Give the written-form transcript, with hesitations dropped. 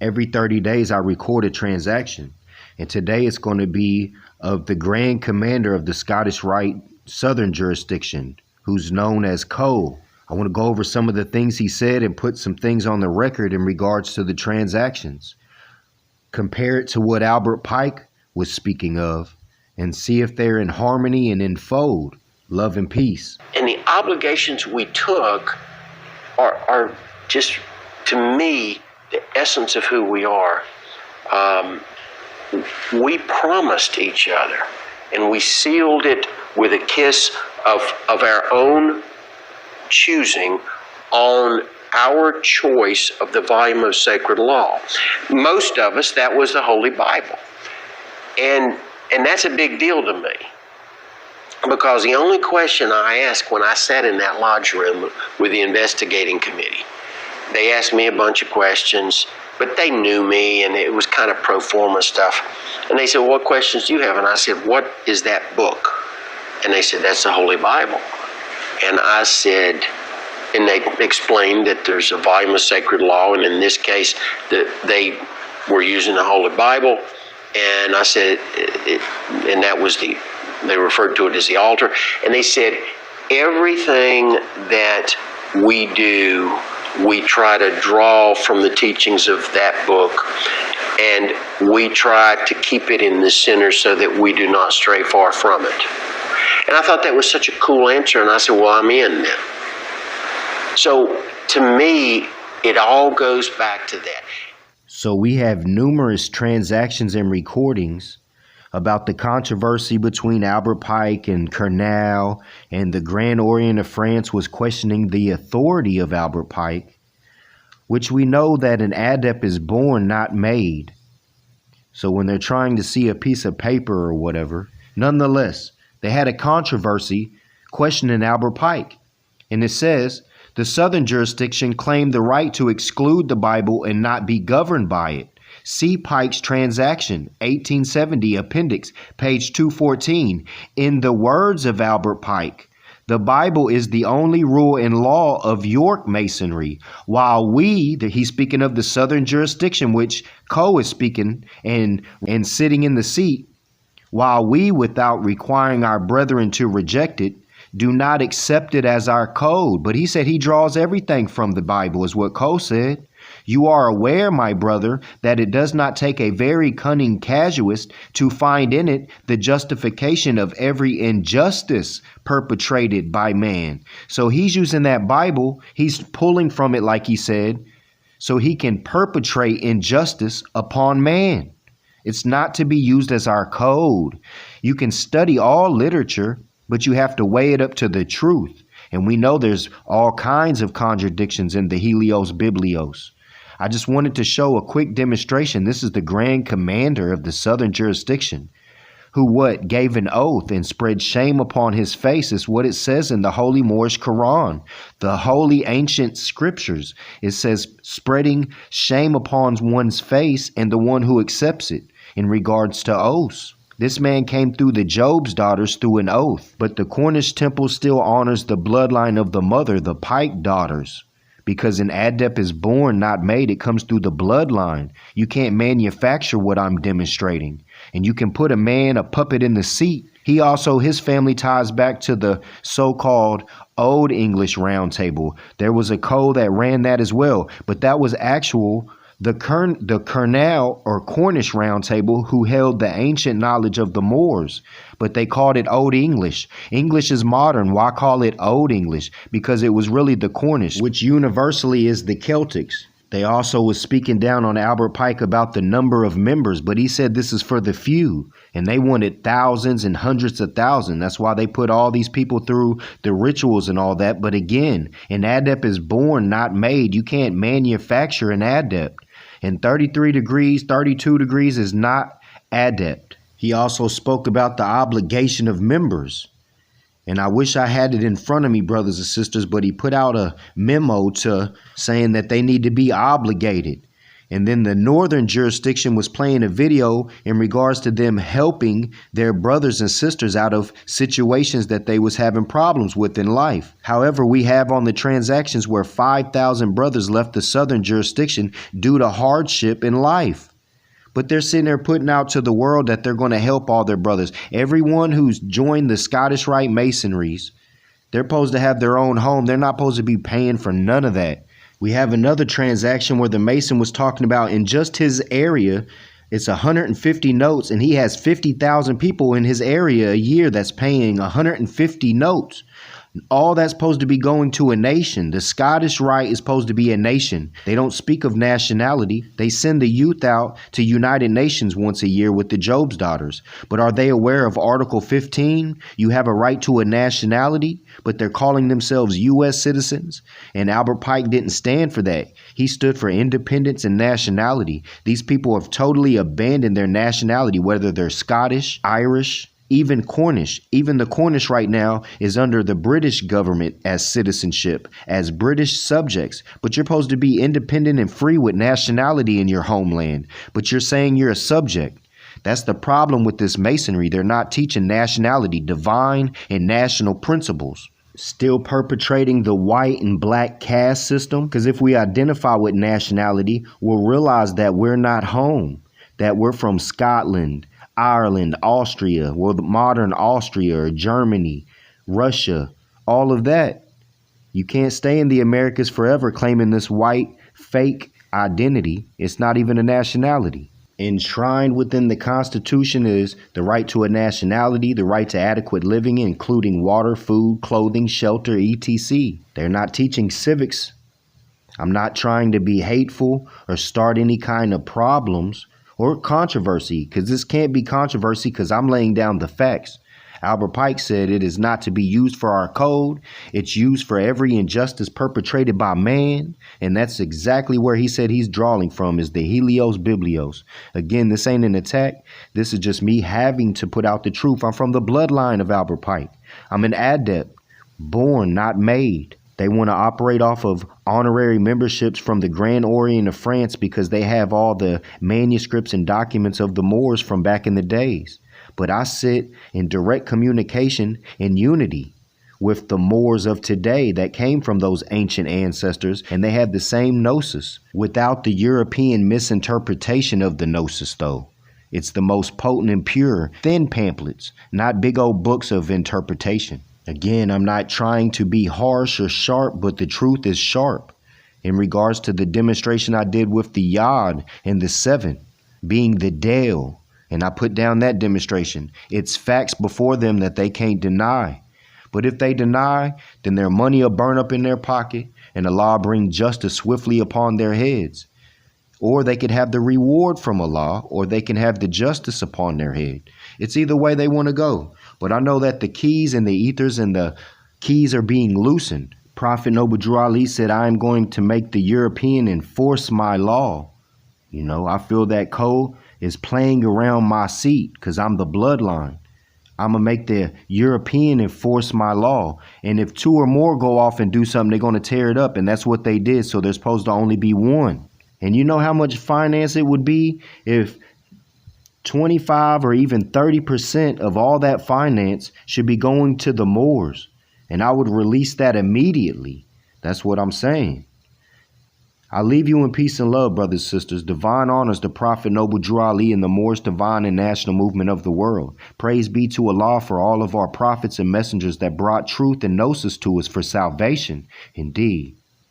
every 30 days I record a transaction. And today it's going to be of the Grand Commander of the Scottish Rite Southern Jurisdiction, who's known as Cole. I want to go over some of the things he said and put some things on the record in regards to the transactions. Compare it to what Albert Pike was speaking of and see if they're in harmony and in fold. Love and peace. And the obligations we took are just, to me, the essence of who we are. We promised each other, and we sealed it with a kiss of our own choosing on our choice of the volume of sacred law. Most of us, that was the Holy Bible. And that's a big deal to me. Because the only question I asked when I sat in that lodge room with the investigating committee, they asked me a bunch of questions, but they knew me, and it was kind of pro forma stuff. And they said, well, what questions do you have? And I said, what is that book? And they said, that's the Holy Bible. And I said, and they explained that there's a volume of sacred law, and in this case, that they were using the Holy Bible. And I said, and that was they referred to it as the altar. And they said, everything that we do, we try to draw from the teachings of that book, and we try to keep it in the center so that we do not stray far from it. And I thought that was such a cool answer, and I said, well, I'm in then. So to me, it all goes back to that. So we have numerous transactions and recordings about the controversy between Albert Pike and Kernal, and the Grand Orient of France was questioning the authority of Albert Pike, which we know that an adept is born, not made. So when they're trying to see a piece of paper or whatever, nonetheless, they had a controversy questioning Albert Pike. And it says, the Southern jurisdiction claimed the right to exclude the Bible and not be governed by it. See Pike's transaction, 1870, appendix, page 214. In the words of Albert Pike, the Bible is the only rule and law of York Masonry, while we, he's speaking of the Southern jurisdiction, which Coe is speaking and sitting in the seat, while we, without requiring our brethren to reject it, do not accept it as our code. But he said he draws everything from the Bible, is what Coe said. You are aware, my brother, that it does not take a very cunning casuist to find in it the justification of every injustice perpetrated by man. So he's using that Bible, he's pulling from it, like he said, so he can perpetrate injustice upon man. It's not to be used as our code. You can study all literature, but you have to weigh it up to the truth. And we know there's all kinds of contradictions in the Helios Biblios. I just wanted to show a quick demonstration. This is the Grand Commander of the Southern jurisdiction, who gave an oath and spread shame upon his face, is what it says in the Holy Moorish Quran, the holy ancient scriptures. It says spreading shame upon one's face and the one who accepts it in regards to oaths. This man came through the Job's daughters through an oath, but the Cornish temple still honors the bloodline of the mother, the Pike daughters. Because an adept is born, not made. It comes through the bloodline. You can't manufacture what I'm demonstrating. And you can put a puppet in the seat. His family ties back to the so-called Old English Round Table. There was a code that ran that as well. But that was the Kernal or Cornish Round Table, who held the ancient knowledge of the Moors, but they called it Old English. English is modern. Why call it Old English? Because it was really the Cornish, which universally is the Celtics. They also was speaking down on Albert Pike about the number of members, but he said this is for the few, and they wanted thousands and hundreds of thousands. That's why they put all these people through the rituals and all that. But again, an adept is born, not made. You can't manufacture an adept. And 33 degrees, 32 degrees is not adept. He also spoke about the obligation of members. And I wish I had it in front of me, brothers and sisters, but he put out a memo saying that they need to be obligated. And then the northern jurisdiction was playing a video in regards to them helping their brothers and sisters out of situations that they was having problems with in life. However, we have on the transactions where 5,000 brothers left the southern jurisdiction due to hardship in life. But they're sitting there putting out to the world that they're going to help all their brothers. Everyone who's joined the Scottish Rite Masonries, they're supposed to have their own home. They're not supposed to be paying for none of that. We have another transaction where the Mason was talking about in just his area, it's 150 notes, and he has 50,000 people in his area a year that's paying 150 notes. All that's supposed to be going to a nation. The Scottish Rite is supposed to be a nation. They don't speak of nationality. They send the youth out to United Nations once a year with the Job's daughters. But are they aware of Article 15? You have a right to a nationality, but they're calling themselves U.S. citizens. And Albert Pike didn't stand for that. He stood for independence and nationality. These people have totally abandoned their nationality, whether they're Scottish, Irish, even Cornish. Even the Cornish right now is under the British government as citizenship, as British subjects. But you're supposed to be independent and free with nationality in your homeland. But you're saying you're a subject. That's the problem with this Masonry. They're not teaching nationality, divine and national principles. Still perpetrating the white and black caste system. Because if we identify with nationality, we'll realize that we're not home, that we're from Scotland, Ireland, Austria, well, modern Austria or Germany, Russia, all of that. You can't stay in the Americas forever claiming this white fake identity. It's not even a nationality. Enshrined within the Constitution is the right to a nationality, the right to adequate living, including water, food, clothing, shelter, etc. They're not teaching civics. I'm not trying to be hateful or start any kind of problems or controversy, because this can't be controversy because I'm laying down the facts. Albert Pike said it is not to be used for our code. It's used for every injustice perpetrated by man. And that's exactly where he said he's drawing from, is the Helios Biblios. Again, this ain't an attack. This is just me having to put out the truth. I'm from the bloodline of Albert Pike. I'm an adept, born, not made. They want to operate off of honorary memberships from the Grand Orient of France because they have all the manuscripts and documents of the Moors from back in the days. But I sit in direct communication and unity with the Moors of today that came from those ancient ancestors, and they have the same gnosis without the European misinterpretation of the gnosis, though. It's the most potent and pure, thin pamphlets, not big old books of interpretation. Again, I'm not trying to be harsh or sharp, but the truth is sharp. In regards to the demonstration I did with the Yod and the Seven, being the Dale, and I put down that demonstration. It's facts before them that they can't deny. But if they deny, then their money will burn up in their pocket, and Allah bring justice swiftly upon their heads. Or they could have the reward from Allah, or they can have the justice upon their head. It's either way they want to go. But I know that the keys and the ethers and the keys are being loosened. Prophet Noble Drew Ali said, I am going to make the European enforce my law. You know, I feel that code is playing around my seat because I'm the bloodline. I'm going to make the European enforce my law. And if two or more go off and do something, they're going to tear it up. And that's what they did. So there's supposed to only be one. And you know how much finance it would be if 25 or even 30% of all that finance should be going to the Moors. And I would release that immediately. That's what I'm saying. I leave you in peace and love, brothers and sisters. Divine honors the Prophet Noble Drew Ali and the Moorish divine and national movement of the world. Praise be to Allah for all of our prophets and messengers that brought truth and gnosis to us for salvation. Indeed.